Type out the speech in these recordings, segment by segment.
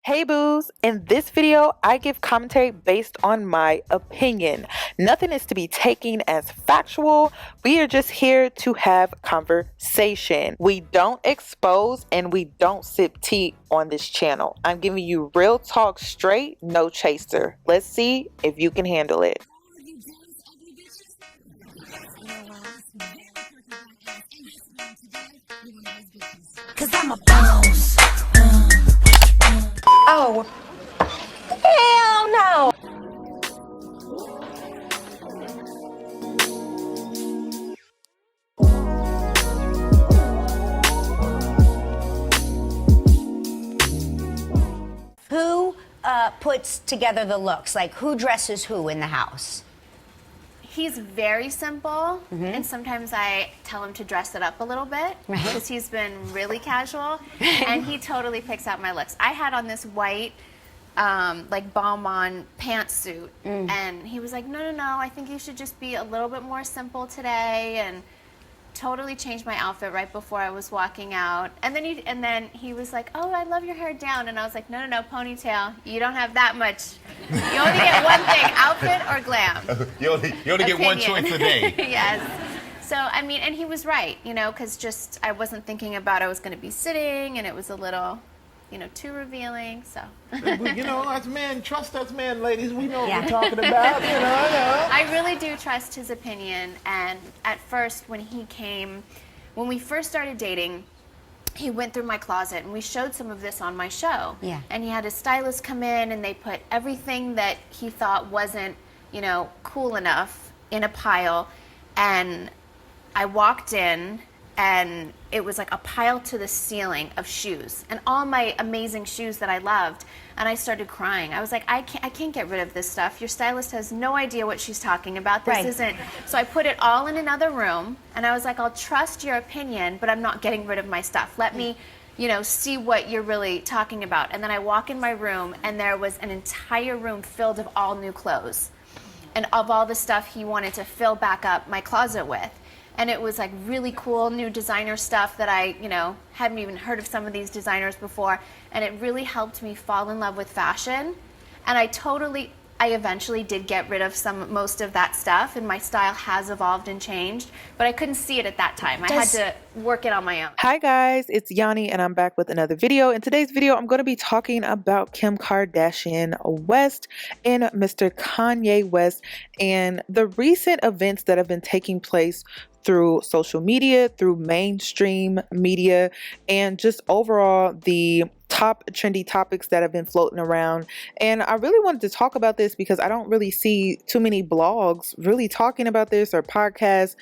Hey boos, in this video I give commentary based on my opinion. Nothing is to be taken as factual. We are just here to have conversation. We don't expose and we don't sip tea on this channel. I'm giving you real talk straight, no chaser. Let's see if you can handle it. Cause I'm a boss. Oh, hell no. Who puts together the looks? Like, who dresses who in the house? He's very simple, and sometimes I tell him to dress it up a little bit because he's been really casual, and he totally picks out my looks. I had on this white, like Balmain pantsuit, and he was like, no, I think you should just be a little bit more simple today, and totally changed my outfit right before I was walking out. And then he was like, oh, I love your hair down. And I was like, no, ponytail. You don't have that much. You only get one thing, outfit or glam. You only get one choice a day. Yes. So, I mean, and he was right, because just I wasn't thinking about I was going to be sitting, and it was a little, too revealing, so. As men, trust us men, ladies. We know what we're talking about, Yeah. I really do trust his opinion, and at first when we first started dating, he went through my closet, and we showed some of this on my show. Yeah. And he had his stylist come in, and they put everything that he thought wasn't, cool enough in a pile, and I walked in, and it was like a pile to the ceiling of shoes and all my amazing shoes that I loved, and I started crying. I was like, I can't get rid of this stuff. Your stylist has no idea what she's talking about. This isn't. So I put it all in another room, and I was like, I'll trust your opinion, but I'm not getting rid of my stuff. Let me see what you're really talking about. And then I walk in my room, and there was an entire room filled of all new clothes and of all the stuff he wanted to fill back up my closet with. And it was like really cool new designer stuff that I, hadn't even heard of some of these designers before. And it really helped me fall in love with fashion. And I eventually did get rid of most of that stuff, and my style has evolved and changed, but I couldn't see it at that time. I had to work it on my own. Hi guys, it's Yanni and I'm back with another video. In today's video, I'm going to be talking about Kim Kardashian West and Mr. Kanye West and the recent events that have been taking place through social media, through mainstream media, and just overall the top trendy topics that have been floating around. And I really wanted to talk about this because I don't really see too many blogs really talking about this or podcasts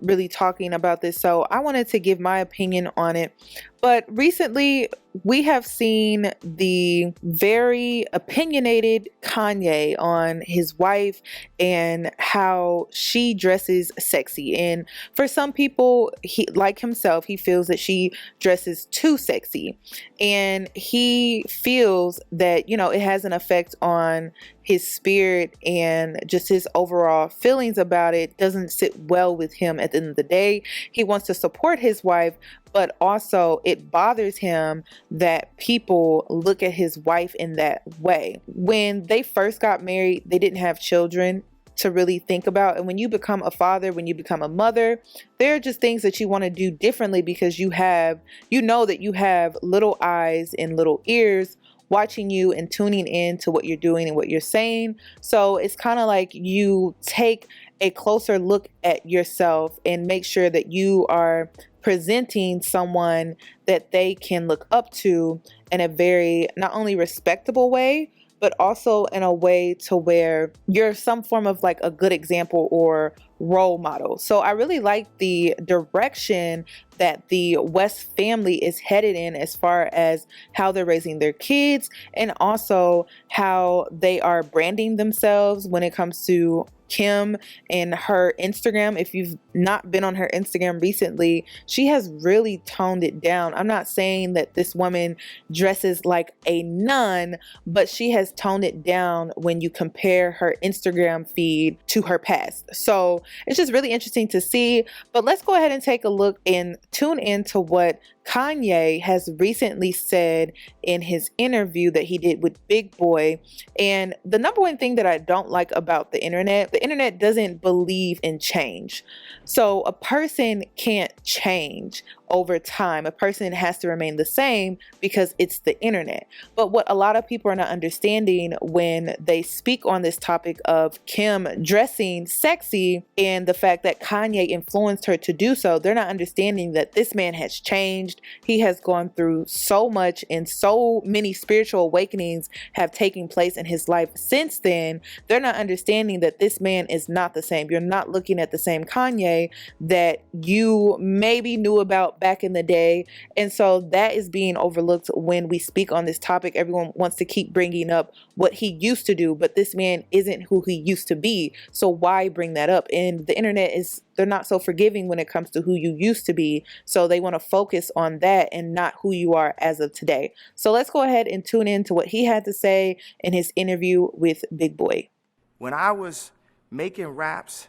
really talking about this. So I wanted to give my opinion on it. But recently, we have seen the very opinionated Kanye on his wife and how she dresses sexy. And for some people, like himself, he feels that she dresses too sexy. And he feels that, it has an effect on his spirit and just his overall feelings about it doesn't sit well with him at the end of the day. He wants to support his wife, but also it bothers him that people look at his wife in that way. When they first got married, they didn't have children to really think about. And when you become a father, when you become a mother, there are just things that you want to do differently because you know that you have little eyes and little ears watching you and tuning in to what you're doing and what you're saying. So it's kind of like you take a closer look at yourself and make sure that you are presenting someone that they can look up to in a very not only respectable way, but also in a way to where you're some form of like a good example or role model. So I really like the direction that the West family is headed in as far as how they're raising their kids and also how they are branding themselves when it comes to Kim and her Instagram. If you've not been on her Instagram recently, she has really toned it down. I'm not saying that this woman dresses like a nun, but she has toned it down when you compare her Instagram feed to her past. So it's just really interesting to see. But let's go ahead and take a look and tune into what Kanye has recently said in his interview that he did with Big Boy. And the number one thing that I don't like about the internet doesn't believe in change. So a person can't change over time. A person has to remain the same because it's the internet. But what a lot of people are not understanding when they speak on this topic of Kim dressing sexy and the fact that Kanye influenced her to do so, they're not understanding that this man has changed. He has gone through so much, and so many spiritual awakenings have taken place in his life since then. They're not understanding that this man is not the same. You're not looking at the same Kanye that you maybe knew about back in the day. And so that is being overlooked when we speak on this topic. Everyone wants to keep bringing up what he used to do, but this man isn't who he used to be. So why bring that up? And the internet they're not so forgiving when it comes to who you used to be. So they want to focus on that and not who you are as of today. So let's go ahead and tune in to what he had to say in his interview with Big Boy. When I was making raps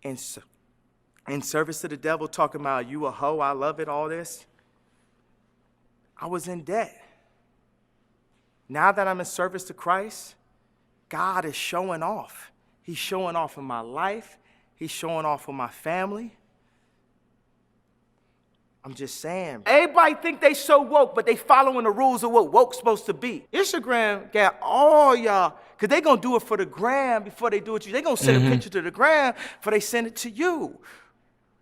in service to the devil, talking about you a hoe, I love it, all this, I was in debt. Now that I'm in service to Christ, God is showing off. He's showing off in my life. He's showing off with my family. I'm just saying. Everybody think they so woke, but they following the rules of what woke's supposed to be. Instagram got all y'all, because they going to do it for the gram before they do it to you. They going to send a picture to the gram before they send it to you.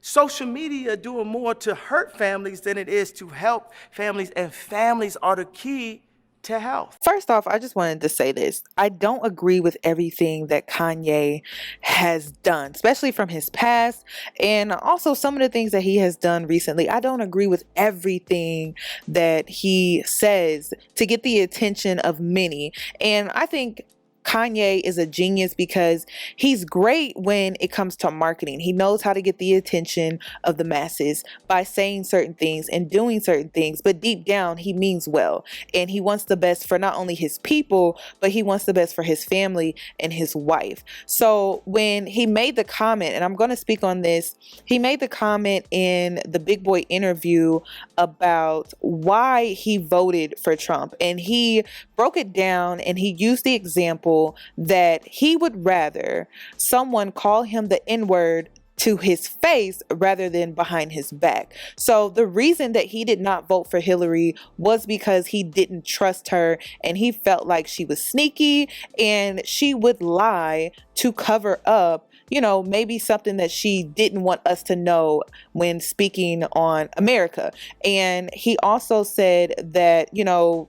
Social media doing more to hurt families than it is to help families, and families are the key to health. First off, I just wanted to say this. I don't agree with everything that Kanye has done, especially from his past, and also some of the things that he has done recently. I don't agree with everything that he says to get the attention of many. And I think Kanye is a genius because he's great when it comes to marketing. He knows how to get the attention of the masses by saying certain things and doing certain things, but deep down he means well, and he wants the best for not only his people, but he wants the best for his family and his wife. So when he made the comment, and I'm going to speak on this, he made the comment in the Big Boy interview about why he voted for Trump, and he broke it down and he used the example that he would rather someone call him the N-word to his face rather than behind his back. So the reason that he did not vote for Hillary was because he didn't trust her, and he felt like she was sneaky and she would lie to cover up, maybe something that she didn't want us to know when speaking on America. And he also said that,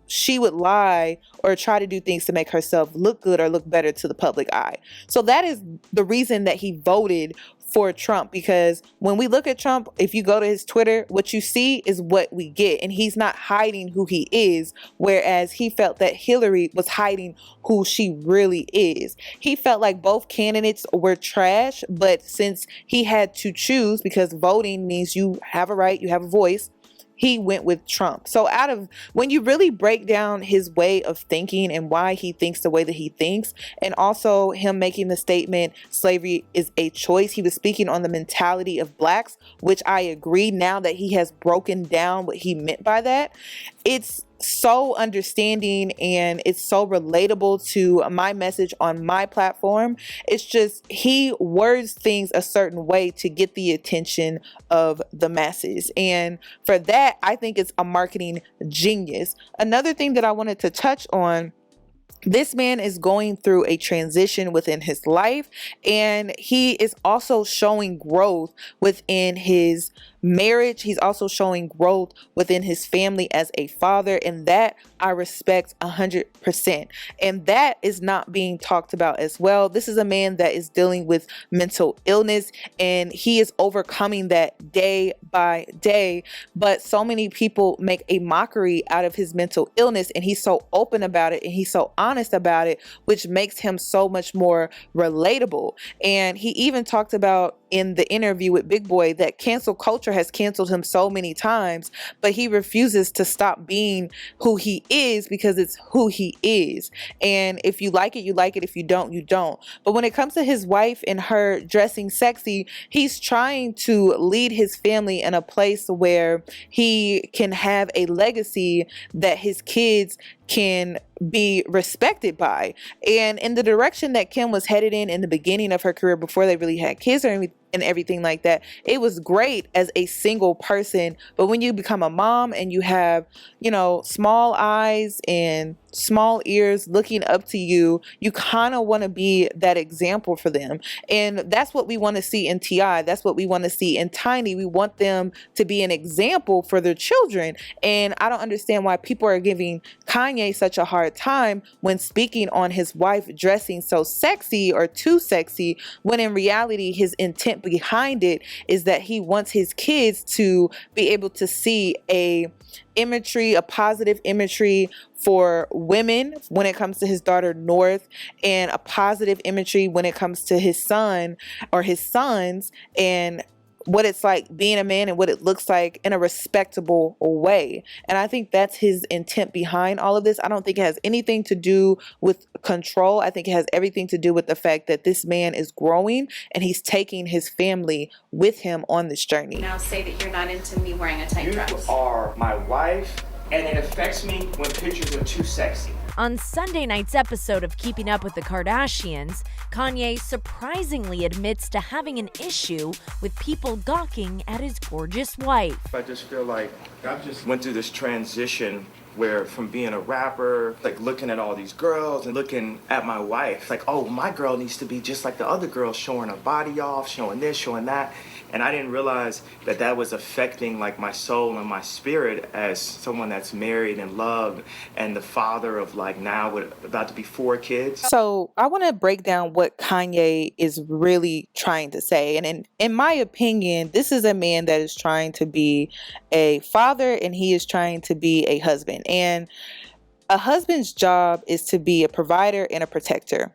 she would lie or try to do things to make herself look good or look better to the public eye. So that is the reason that he voted for Trump, because when we look at Trump, if you go to his Twitter, what you see is what we get, and he's not hiding who he is, whereas he felt that Hillary was hiding who she really is. He felt like both candidates were trash, but since he had to choose, because voting means you have a right, you have a voice, he went with Trump. So when you really break down his way of thinking and why he thinks the way that he thinks, and also him making the statement, slavery is a choice, he was speaking on the mentality of blacks, which I agree. Now that he has broken down what he meant by that, it's so understanding and it's so relatable to my message on my platform. It's just he words things a certain way to get the attention of the masses, and for that I think it's a marketing genius. Another thing that I wanted to touch on, this man is going through a transition within his life, and he is also showing growth within his marriage. He's also showing growth within his family as a father, and that I respect 100%. And that is not being talked about as well. This is a man that is dealing with mental illness, and he is overcoming that day by day. But so many people make a mockery out of his mental illness, and he's so open about it and he's so honest about it, which makes him so much more relatable. And he even talked about in the interview with Big Boy that cancel culture has canceled him so many times, but he refuses to stop being who he is because it's who he is. And if you like it, you like it. If you don't, you don't. But when it comes to his wife and her dressing sexy, he's trying to lead his family in a place where he can have a legacy that his kids can be respected by. And in the direction that Kim was headed in the beginning of her career, before they really had kids and everything like that, it was great as a single person. But when you become a mom and you have, you know, small eyes and small ears looking up to you, you kind of want to be that example for them. And that's what we want to see in T.I. That's what we want to see in Tiny. We want them to be an example for their children. And I don't understand why people are giving Kanye such a hard time when speaking on his wife dressing so sexy or too sexy, when in reality his intent behind it is that he wants his kids to be able to see a positive imagery for women when it comes to his daughter North, and a positive imagery when it comes to his son or his sons, and what it's like being a man and what it looks like in a respectable way. And I think that's his intent behind all of this. I don't think it has anything to do with control. I think it has everything to do with the fact that this man is growing and he's taking his family with him on this journey. Now say that you're not into me wearing a tight dress. You are my wife, and it affects me when pictures are too sexy. On Sunday night's episode of Keeping Up with the Kardashians, Kanye surprisingly admits to having an issue with people gawking at his gorgeous wife. I just feel like I just went through this transition where from being a rapper, like looking at all these girls and looking at my wife, like, oh, my girl needs to be just like the other girls, showing her body off, showing this, showing that. And I didn't realize that that was affecting like my soul and my spirit as someone that's married and loved and the father of like now with about to be 4 kids. So I want to break down what Kanye is really trying to say. And in my opinion, this is a man that is trying to be a father and he is trying to be a husband. And a husband's job is to be a provider and a protector.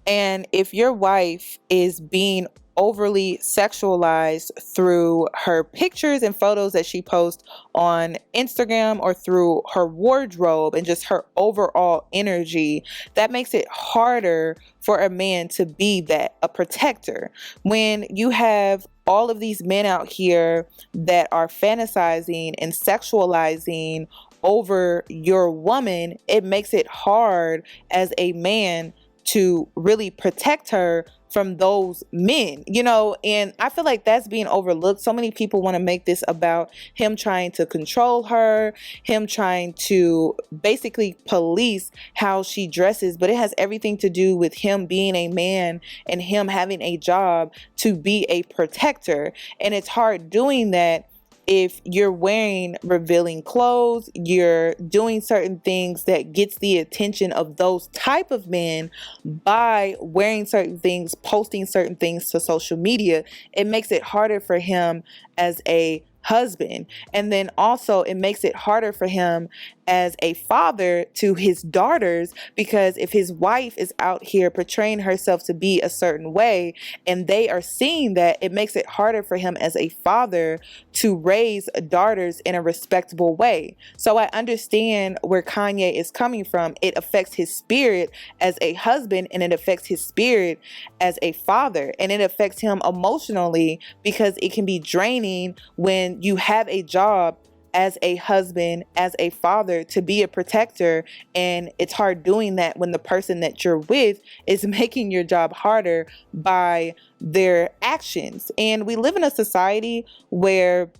And if your wife is being overly sexualized through her pictures and photos that she posts on Instagram or through her wardrobe and just her overall energy, that makes it harder for a man to be a protector. When you have all of these men out here that are fantasizing and sexualizing over your woman, it makes it hard as a man to really protect her from those men, you know. And I feel like that's being overlooked. So many people want to make this about him trying to control her, him trying to basically police how she dresses, but it has everything to do with him being a man and him having a job to be a protector. And it's hard doing that if you're wearing revealing clothes, you're doing certain things that gets the attention of those type of men by wearing certain things, posting certain things to social media. It makes it harder for him as a husband. And then also it makes it harder for him as a father to his daughters, because if his wife is out here portraying herself to be a certain way and they are seeing that, it makes it harder for him as a father to raise daughters in a respectable way. So I understand where Kanye is coming from. It affects his spirit as a husband and it affects his spirit as a father, and it affects him emotionally because it can be draining when you have a job as a husband, as a father, to be a protector, and it's hard doing that when the person that you're with is making your job harder by their actions. And we live in a society where,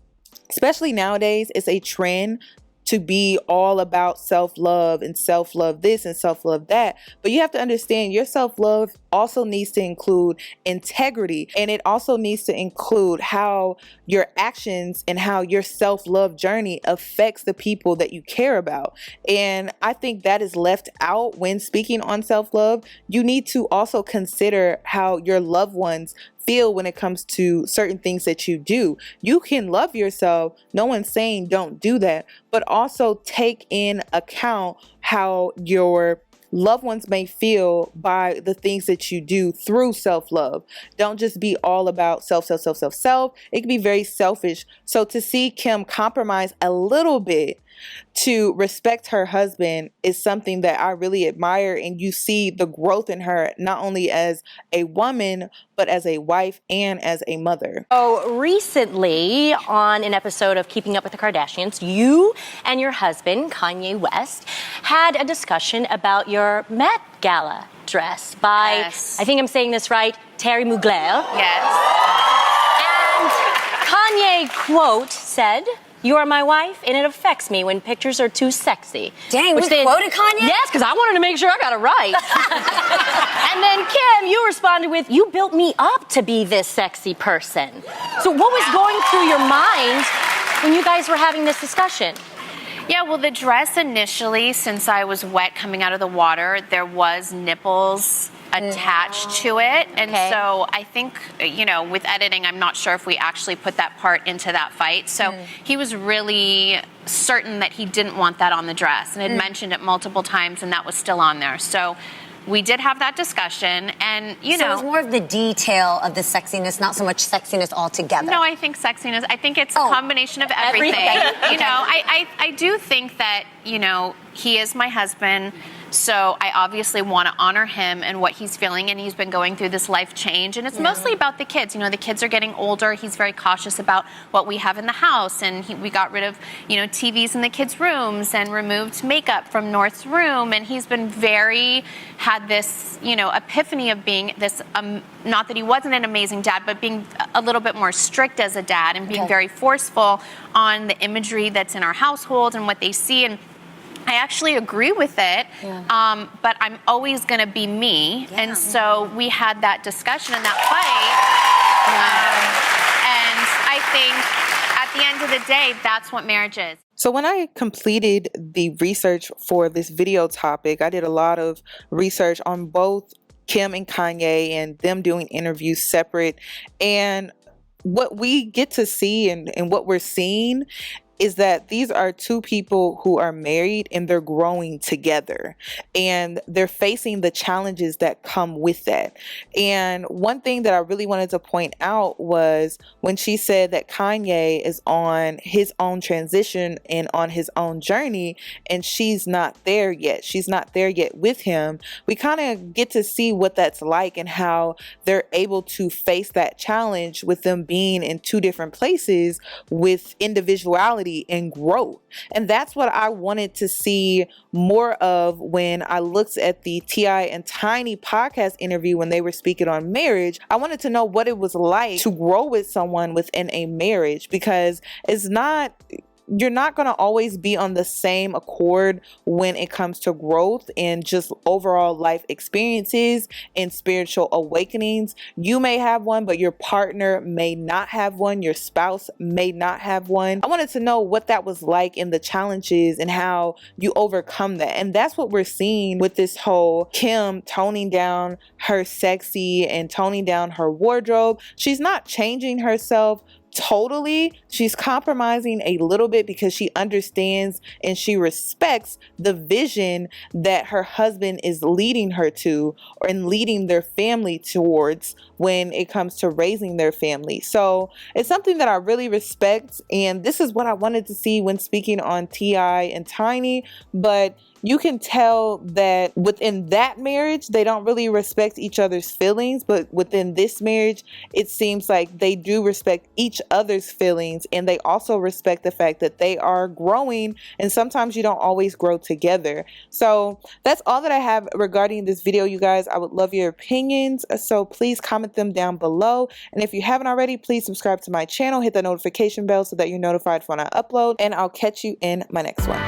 especially nowadays, it's a trend to be all about self-love and self-love this and self-love that. But you have to understand your self-love also needs to include integrity, and it also needs to include how your actions and how your self-love journey affects the people that you care about. And I think that is left out when speaking on self-love. You need to also consider how your loved ones feel when it comes to certain things that you do. You can love yourself. No one's saying don't do that, but also take in account how your loved ones may feel by the things that you do through self-love. Don't just be all about self, self, self, self, self. It can be very selfish. So to see Kim compromise a little bit to respect her husband is something that I really admire, and you see the growth in her, not only as a woman, but as a wife and as a mother. So recently on an episode of Keeping Up with the Kardashians, you and your husband, Kanye West, had a discussion about your Met Gala dress by, Yes. I think I'm saying this right, Terry Mugler. Yes. And Kanye, quote, said, "You are my wife, and it affects me when pictures are too sexy." Dang, we quoted Kanye? Yes, because I wanted to make sure I got it right. And then, Kim, you responded with, "You built me up to be this sexy person." So what was going through your mind when you guys were having this discussion? Yeah, well, the dress initially, since I was wet coming out of the water, there was nipples attached to it. And Okay. so I think, you know, with editing, I'm not sure if we actually put that part into that fight. So he was really certain that he didn't want that on the dress and had mentioned it multiple times, and that was still on there. So we did have that discussion, and, you So know. it's more of the detail of the sexiness, not so much sexiness altogether. No, I think sexiness. I think it's a combination of everything. Everything. You know, I do think that, you know, he is my husband, so I obviously want to honor him and what he's feeling, and he's been going through this life change, and it's mostly about the kids. You know, the kids are getting older. He's very cautious about what we have in the house, and we got rid of, you know, TVs in the kids' rooms and removed makeup from North's room, and he's been had this, you know, epiphany of being this, not that he wasn't an amazing dad, but being a little bit more strict as a dad and being very forceful on the imagery that's in our household and what they see. And I actually agree with it, but I'm always going to be me. Yeah. And so we had that discussion and that fight. And I think at the end of the day, that's what marriage is. So when I completed the research for this video topic, I did a lot of research on both Kim and Kanye and them doing interviews separate. And what we get to see and what we're seeing is that these are two people who are married and they're growing together and they're facing the challenges that come with that. And one thing that I really wanted to point out was when she said that Kanye is on his own transition and on his own journey and she's not there yet. She's not there yet with him. We kind of get to see what that's like and how they're able to face that challenge with them being in two different places with individuality and growth. And that's what I wanted to see more of when I looked at the T.I. and Tiny podcast interview when they were speaking on marriage. I wanted to know what it was like to grow with someone within a marriage, because you're not going to always be on the same accord when it comes to growth and just overall life experiences and spiritual awakenings. You may have one, but your partner may not have one. Your spouse may not have one. I wanted to know what that was like and the challenges and how you overcome that. And that's what we're seeing with this whole Kim toning down her sexy and toning down her wardrobe. She's not changing herself totally. She's compromising a little bit because she understands and she respects the vision that her husband is leading her to and leading their family towards when it comes to raising their family. So it's something that I really respect, and this is what I wanted to see when speaking on T.I. and Tiny. But you can tell that within that marriage, they don't really respect each other's feelings, but within this marriage, it seems like they do respect each other's feelings, and they also respect the fact that they are growing, and sometimes you don't always grow together. So that's all that I have regarding this video, you guys. I would love your opinions, so please comment them down below. And if you haven't already, please subscribe to my channel, hit the notification bell so that you're notified when I upload, and I'll catch you in my next one.